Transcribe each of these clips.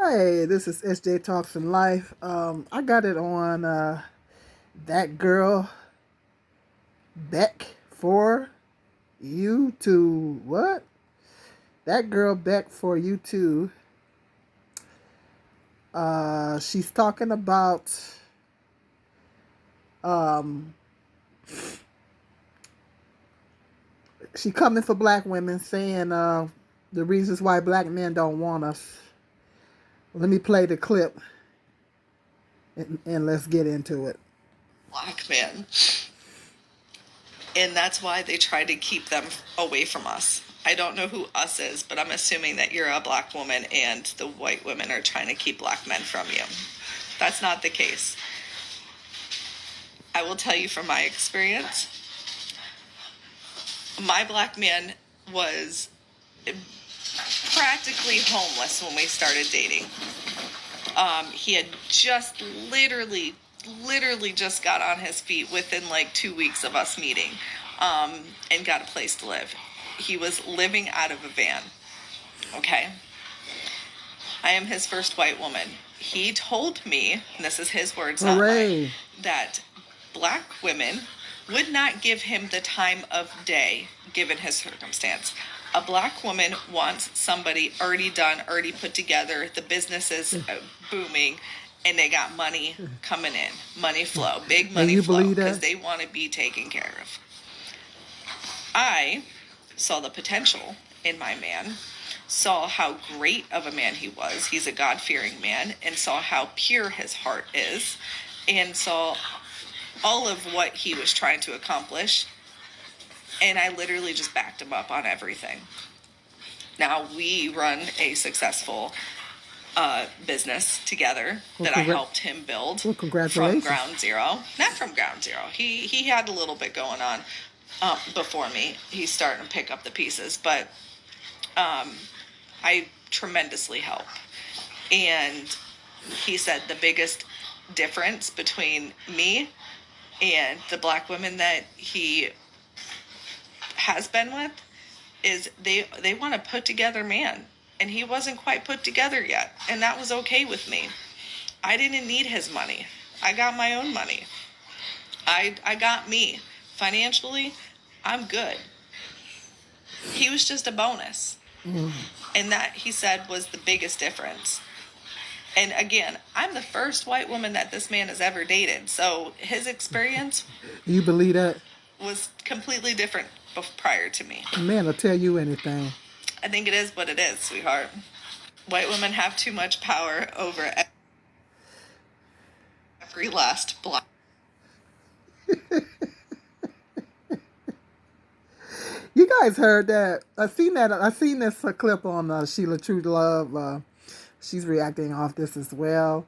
Hey, this is SJ Talks in Life. I got it on that girl Beck for you to what? That girl Beck for you to. She's talking about um, she coming for black women, saying the reasons why black men don't want us. Let me play the clip and let's get into it. Black men. And that's why they try to keep them away from us. I don't know who us is, but I'm assuming that you're a black woman and the white women are trying to keep black men from you. That's not the case. I will tell you from my experience, my black man was practically homeless when we started dating. He had just literally just got on his feet within like 2 weeks of us meeting, and got a place to live. He was living out of a van. Okay. I am his first white woman. He told me, and this is his words, not mine, that black women would not give him the time of day given his circumstance. A black woman wants somebody already done, already put together, the business is booming, and they got money coming in, money flow, big money flow, because they want to be taken care of. I saw the potential in my man, saw how great of a man he was. He's a God-fearing man, and saw how pure his heart is, and saw all of what he was trying to accomplish. And I literally just backed him up on everything. Now we run a successful business together that I helped him build from ground zero. Not from ground zero. He had a little bit going on before me. He's starting to pick up the pieces, but I tremendously help. And he said the biggest difference between me and the black women that he has been with is they want a put together man, and he wasn't quite put together yet, and that was okay with me. I didn't need his money. I got my own money. I got me financially. I'm good. He was just a bonus. And that, he said, was the biggest difference. And again, I'm the first white woman that this man has ever dated, so his experience, you believe that, was completely different prior to me. Man will tell you anything. I think it is what it is, sweetheart. White women have too much power over every last black. You guys heard that? I seen this clip on Sheila True Love. She's reacting off this as well.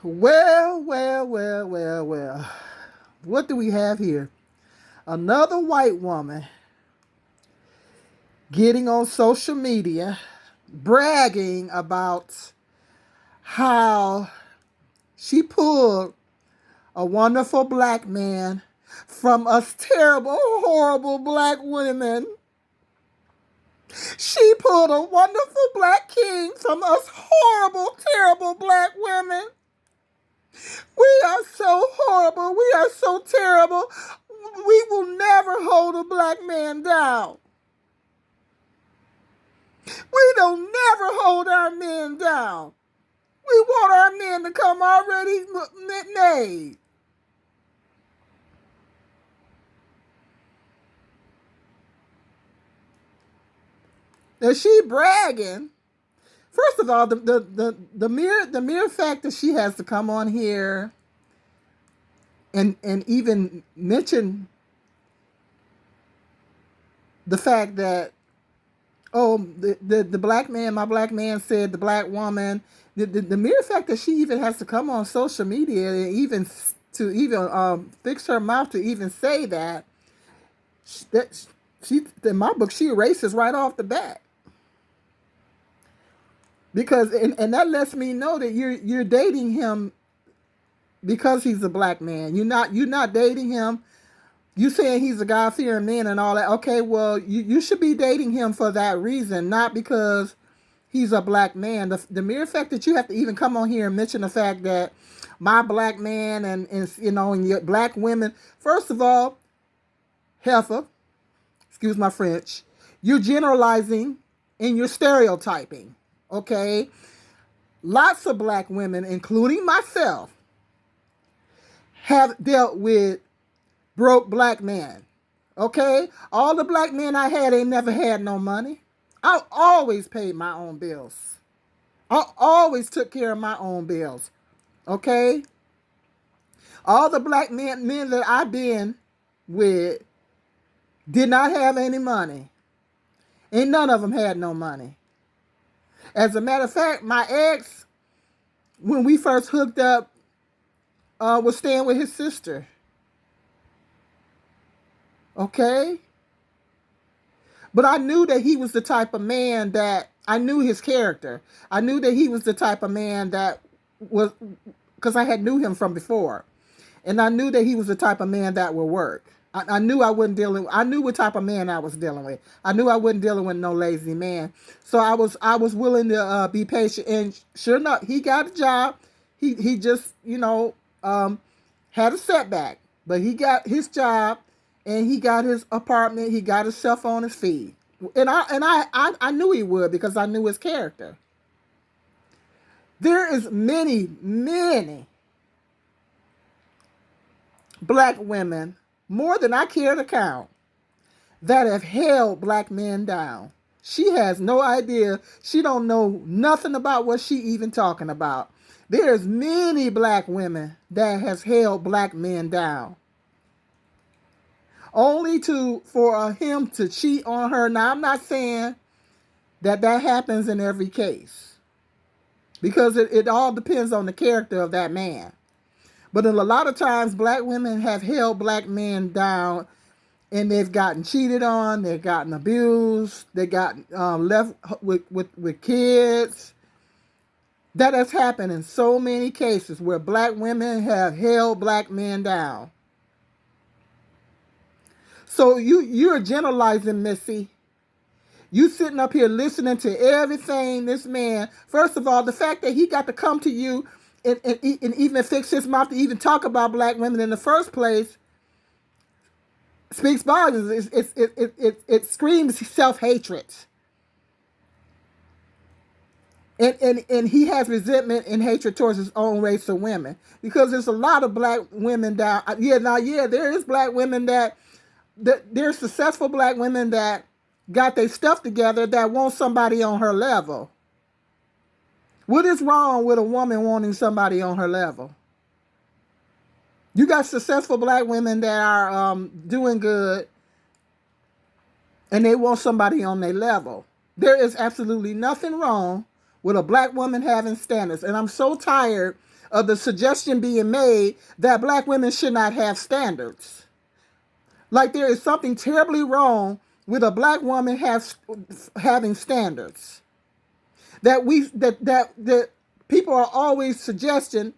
Well. What do we have here? Another white woman getting on social media, bragging about how she pulled a wonderful black man from us terrible, horrible black women. She pulled a wonderful black king from us horrible, terrible black women. We are so horrible. We are so terrible. We will never hold a black man down. We don't never hold our men down. We want our men to come already made. Now she bragging. First of all, the mere fact that she has to come on here and even mention the fact that, oh, the black man, my black man said the black woman, the mere fact that she even has to come on social media and even fix her mouth to even say that she in my book she erases right off the bat. Because and that lets me know that you're dating him because he's a black man. You're not dating him. You saying he's a God-fearing man and all that. Okay, well you should be dating him for that reason, not because he's a black man. The mere fact that you have to even come on here and mention the fact that my black man and you know, and your black women, first of all, heifer, excuse my French, you're generalizing and you're stereotyping. Okay? Lots of black women, including myself, have dealt with broke black men. Okay? All the black men I had ain't never had no money. I always paid my own bills. I always took care of my own bills. Okay? All the black men that I've been with did not have any money. And none of them had no money. As a matter of fact, my ex, when we first hooked up, was staying with his sister. Okay? But I knew that he was the type of man that, I knew his character. I knew that he was the type of man that was, because I had knew him from before. And I knew that he was the type of man that would work. I knew I wasn't dealing, I knew what type of man I was dealing with. I knew I wasn't dealing with no lazy man. So I was willing to be patient. And sure enough, he got a job. He just, you know, had a setback. But he got his job and he got his apartment. He got himself on his feet. And I knew he would because I knew his character. There is many black women, more than I care to count, that have held black men down. She has no idea. She don't know nothing about what she even talking about. There's many black women that has held black men down. Only for him to cheat on her. Now, I'm not saying that happens in every case, because it all depends on the character of that man. But a lot of times, black women have held black men down, and they've gotten cheated on, they've gotten abused, they got left with kids. That has happened in so many cases where black women have held black men down. So you're generalizing, Missy. You sitting up here listening to everything this man. First of all, the fact that he got to come to you and even fix his mouth to even talk about black women in the first place speaks volumes. It screams self-hatred. And he has resentment and hatred towards his own race of women. Because there's a lot of black women down. There is black women that there's successful black women that got their stuff together that want somebody on her level. What is wrong with a woman wanting somebody on her level? You got successful black women that are doing good and they want somebody on their level. There is absolutely nothing wrong with a black woman having standards. And I'm so tired of the suggestion being made that black women should not have standards. Like there is something terribly wrong with a black woman having standards. That people are always suggesting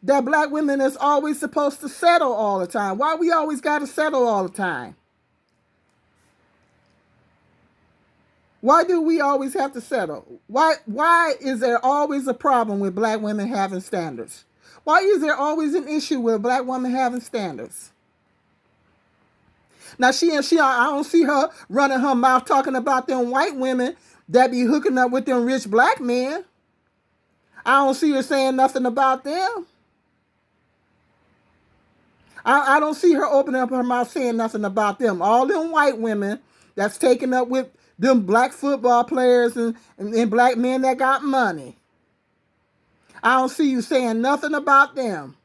that black women is always supposed to settle all the time. Why we always got to settle all the time? Why do we always have to settle? Why is there always a problem with black women having standards? Why is there always an issue with black women having standards? Now I don't see her running her mouth talking about them white women that be hooking up with them rich black men. I don't see her saying nothing about them. I don't see her opening up her mouth saying nothing about them. All them white women that's taken up with them black football players and black men that got money. I don't see you saying nothing about them.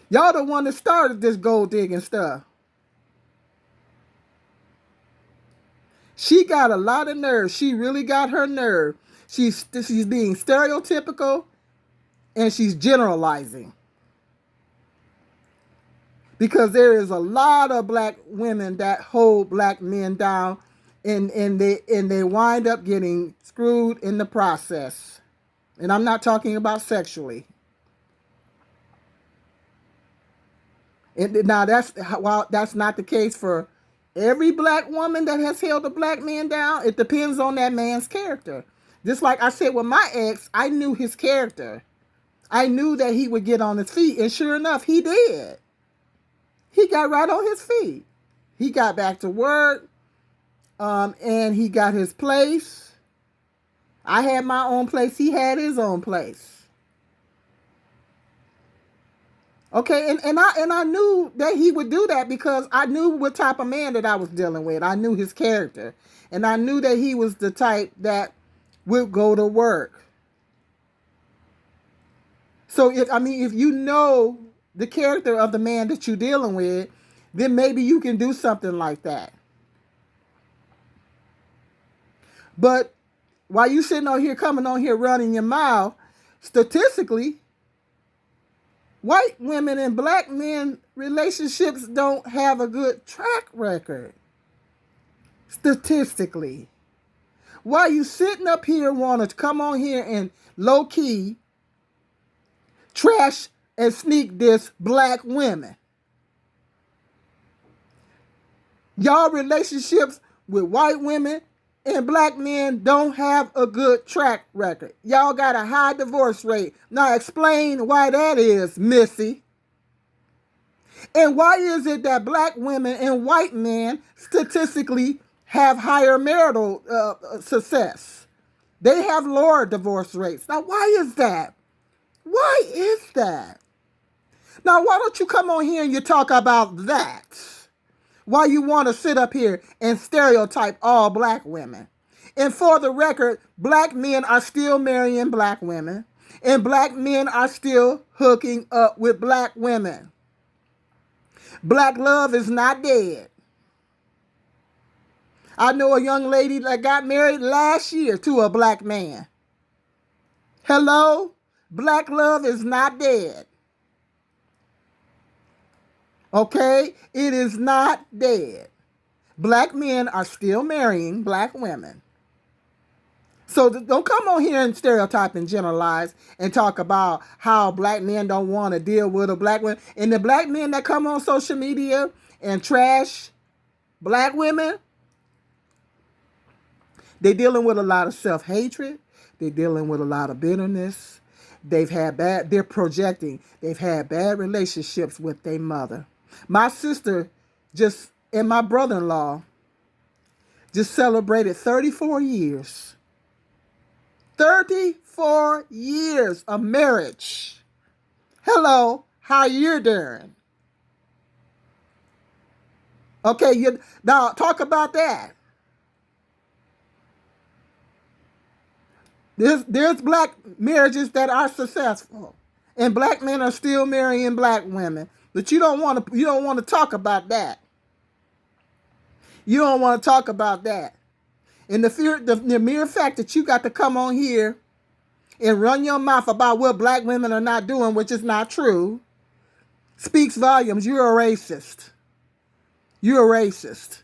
Y'all the one that started this gold digging stuff. She got a lot of nerve. She really got her nerve. She's being stereotypical and she's generalizing. Because there is a lot of black women that hold black men down and they wind up getting screwed in the process. And I'm not talking about sexually. And now that's not the case for Every black woman that has held a black man down, it depends on that man's character. Just like I said with my ex, I knew his character. I knew that he would get on his feet, and sure enough, he did. He got right on his feet. He got back to work, and he got his place. I had my own place. He had his own place. Okay, and I knew that he would do that because I knew what type of man that I was dealing with. I knew his character, and I knew that he was the type that would go to work. So if you know the character of the man that you're dealing with, then maybe you can do something like that. But while you sitting on here, coming on here, running your mouth, statistically, white women and black men relationships don't have a good track record. Statistically. While you sitting up here want to come on here and low key trash and sneak diss black women. Y'all relationships with white women and black men don't have a good track record. Y'all got a high divorce rate. Now explain why that is, Missy. And why is it that black women and white men statistically have higher marital success? They have lower divorce rates. Now why is that? Why is that? Now why don't you come on here and you talk about that? Why you want to sit up here and stereotype all black women? And for the record, black men are still marrying black women, and black men are still hooking up with black women. Black love is not dead. I know a young lady that got married last year to a black man. Hello? Black love is not dead. Okay? It is not dead. Black men are still marrying black women. So don't come on here and stereotype and generalize and talk about how black men don't want to deal with a black woman. And the black men that come on social media and trash black women, they're dealing with a lot of self-hatred. They're dealing with a lot of bitterness. They're projecting. They've had bad relationships with their mother. My sister and my brother-in-law just celebrated 34 years. 34 years of marriage. Hello, how you doing? Okay, now talk about that. There's black marriages that are successful, and black men are still marrying black women. But you don't want to talk about that. You don't want to talk about that. And the mere fact that you got to come on here and run your mouth about what black women are not doing, which is not true, speaks volumes. You're a racist. You're a racist.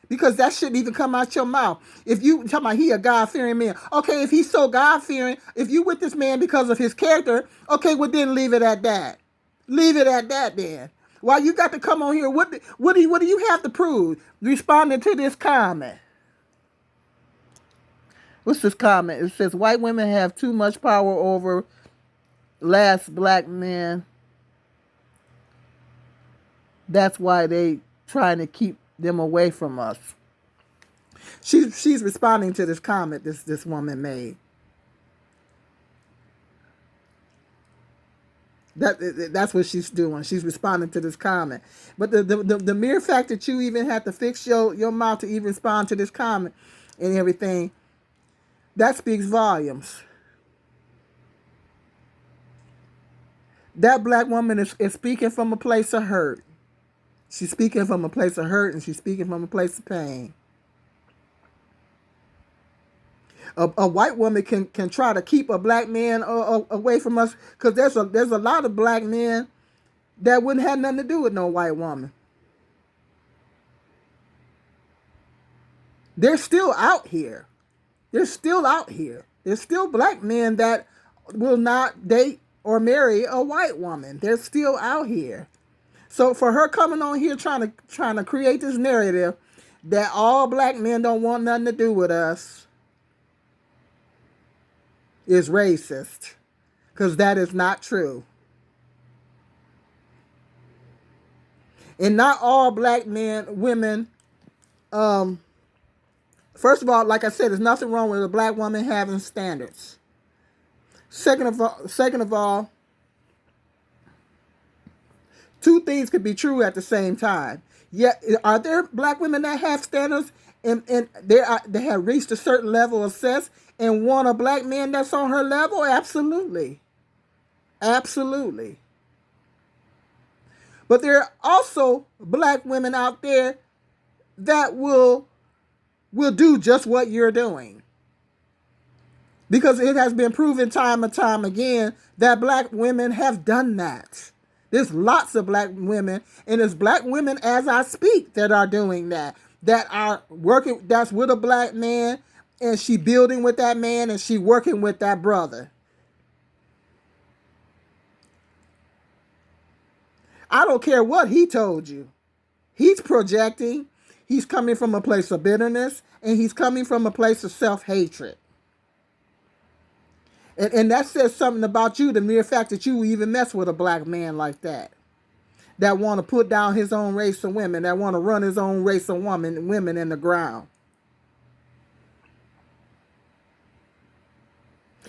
Because that shouldn't even come out your mouth. If you talking about he a God-fearing man. Okay, if he's so God-fearing, if you with this man because of his character, okay, well then leave it at that. Leave it at that then. Why you got to come on here? What do you have to prove? Responding to this comment. What's this comment? It says white women have too much power over last black men. That's why they trying to keep them away from us. She's responding to this comment this woman made. That's what she's doing. She's responding to this comment. But the mere fact that you even have to fix your mouth to even respond to this comment and everything, that speaks volumes. That black woman is speaking from a place of hurt. She's speaking from a place of hurt, and she's speaking from a place of pain. A white woman can try to keep a black man away from us, because there's a lot of black men that wouldn't have nothing to do with no white woman. They're still out here. They're still out here. There's still black men that will not date or marry a white woman. They're still out here. So for her coming on here trying to create this narrative that all black men don't want nothing to do with us is racist, because that is not true. And not all black women, first of all, like I said, there's nothing wrong with a black woman having standards. Second of all, two things could be true at the same time. Yet, are there black women that have standards and they have reached a certain level of success and want a black man that's on her level? Absolutely. Absolutely. But there are also black women out there that will do just what you're doing. Because it has been proven time and time again that black women have done that. There's lots of black women, and there's black women as I speak that are doing that. That are working, that's with a black man, and she building with that man, and she working with that brother. I don't care what he told you. He's projecting. He's coming from a place of bitterness, and he's coming from a place of self-hatred. And that says something about you, the mere fact that you even mess with a black man like that want to put down his own race of women, that want to run his own race of women in the ground.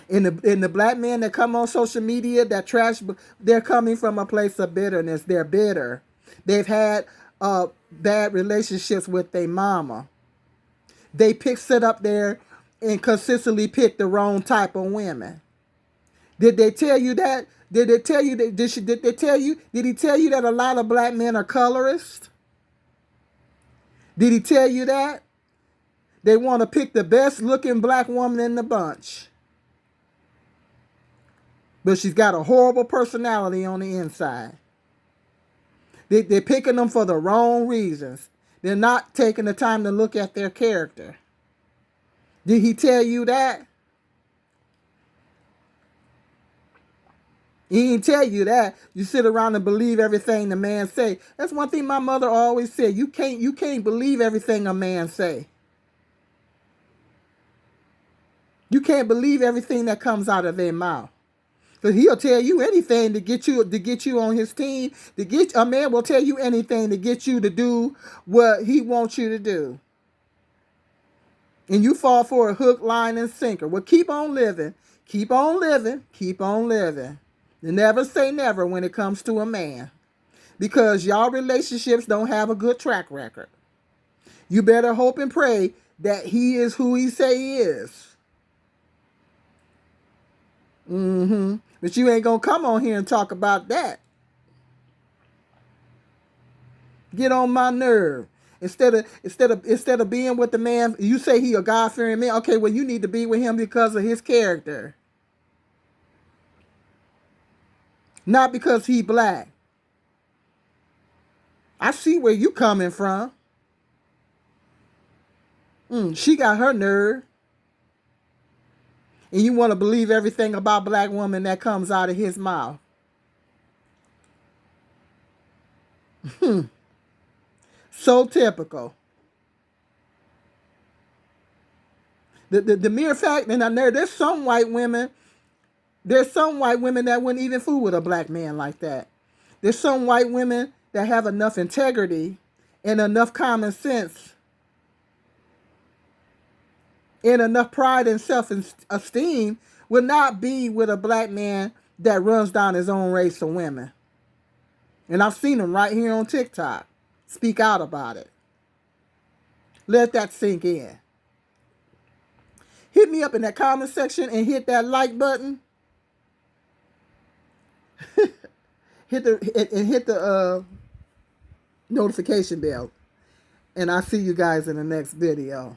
And the black men that come on social media that trash, they're coming from a place of bitterness. They're bitter. They've had bad relationships with their mama. They sit up there and consistently pick the wrong type of women. Did they tell you that? Did they tell you that? Did he tell you that a lot of black men are colorists? Did he tell you that? They want to pick the best looking black woman in the bunch. But she's got a horrible personality on the inside. They're picking them for the wrong reasons. They're not taking the time to look at their character. Did he tell you that? He didn't tell you that. You sit around and believe everything the man say. That's one thing my mother always said. You can't believe everything a man say. You can't believe everything that comes out of their mouth. Because he'll tell you anything to get you on his team. A man will tell you anything to get you to do what he wants you to do. And you fall for a hook, line, and sinker. Well, keep on living. Keep on living. Keep on living. You never say never when it comes to a man. Because y'all relationships don't have a good track record. You better hope and pray that he is who he say he is. But you ain't gonna come on here and talk about that. Get on my nerve. Instead of being with the man, you say he a God-fearing man. Okay, well, you need to be with him because of his character. Not because he black. I see where you coming from. She got her nerve. And you want to believe everything about black women that comes out of his mouth. So typical. The mere fact, and there's some white women that wouldn't even fool with a black man like that. There's some white women that have enough integrity and enough common sense and enough pride and self-esteem will not be with a black man that runs down his own race of women. And I've seen them right here on TikTok speak out about it. Let that sink in. Hit me up in that comment section and hit that like button. hit the notification bell. And I'll see you guys in the next video.